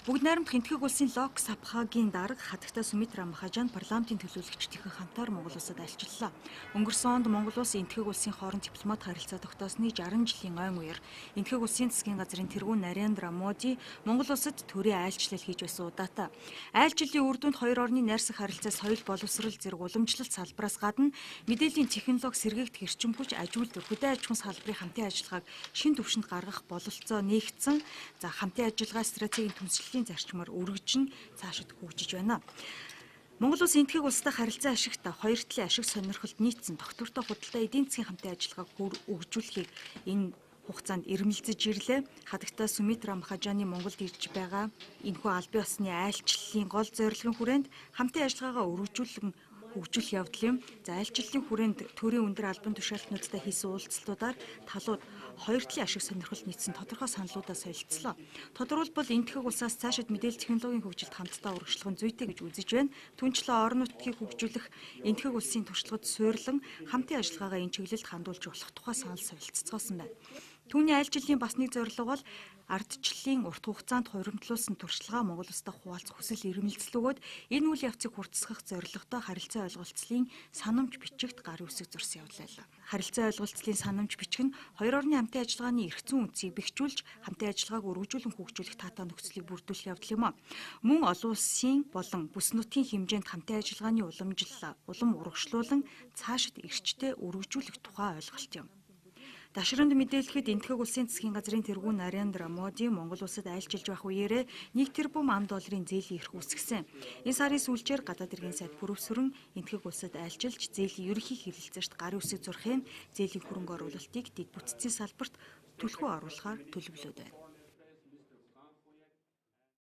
Бүгд найрамдах энэтхэг улсын Лок Сабхагийн дарга хатагтай Сумитра Махажан парламентын төлөөлөгчдийн хамтаар Монгол улсад альчиллаа. Өнгөрсөн онд Монгол улс энэтхэг улсын хооронд дипломат харилцаа тогтоосны 60 жилийн ойн үеэр энэтхэг улсын засгийн газрын тэргүүн Нарендра Моди Монгол улсад төрийн айлчлал хийж байсан удаатай. Айлчлалын үр дүнд хоёр орны найрсаг харилцаа, соёл боловсрол зэрэг уламжлалт салбараас гадна мэдээллийн технологи сэргээгдэх эрчим хүч, аж үйлдвэр, хөдөө аж ахуйн салбарын хамтын ажиллагааг шин түвшинд гаргах бололцоо нээгдсэн. Хамтын ажиллагаа стратегийн түншлэлийн зарчмаар өргөжн цаашид хөгжиж байна. Монгол улс энэтхэг улстай харилцаа ашигт хоёр талын ашиг сонирхолд нийцсэн доктортой худалдаа эдийн засгийн хамтын ажиллагааг хөгжүүлэхийг энэ хугацаанд ирмэлзэж ирлээ. Хатагтай Сумитра Махажаны Монголд ирж байгаа энэхүү албан ёсны айлчлалын гол зорилгын хүрээнд хамтын ажиллагаагаа хөгжүүлэх явдал юм. Айлчлалын хүрээнд төрийн өндөр албан тушаалтнуудтай хийсэн уулзалтуудаар талууд хоёр талын ашиг сонирхолд нийцсэн тодорхой саналуудаа солилцлоо. Тодорхойлбол энэтхэг улсаас цаашид мэдээлэл технологийн хөгжилд хамтдаа урагшлах нь зүйтэй гэж үзэж байна. Түүнчлэн орон нутгийг хөгжүүлэх энэтхэг улсын туршлагад суйрлан хамтын ажиллагаагаа энэ чиглэлд хандуулж болох тухай санал солилцоцгоосон байна. Түүний айлчлалын бас нэг зорилго бол ардчлалын урт хугацаанд хуримтлуулсан туршлагаа Монгол улстай хуваалцах хүсэл эрмэлзэл өгөөд энэ үйл явцыг хурцсгах зорилготой харилцаа ойлголцлын санамж бичигт гар үсэг зурсан явдал байлаа. Харилцаа ойлголцлын санамж бичиг нь хоёр орны хамтын ажиллагааны эрх зүйн үндсийг бэхжүүлж хамтын ажиллагааг өргөжүүлэн хөгжүүлэх таатай нөхцөлийг бүрдүүлэх явдал юм а. Мөн олон улсын болон бүс нутгийн хэмжээнд хамтын ажиллагааны улам урагшлуулан цаашид эрчтэй өргөжүүлэх тухай ойлголт юм. Дашранд мэдээлэхэд энэтхэг улсын засгийн газрын тэргүүн Нарендра Моди Монгол улсад айлчилж байх үеэрээ 1 тэрбум $1 зээлийн эрх үүсгэсэн. Энэ сарын сүүлчээр гадаад иргэн сайд бүрөвсрөн энэтхэг улсад айлчилж зээлийн ерөнхий хэлэлцээрт гарын үсэг зурхын зээлийн хөрөнгө оруулалтыг дэд бүтцийн салбарт түлхүү оруулахаар төлөвлөд байна.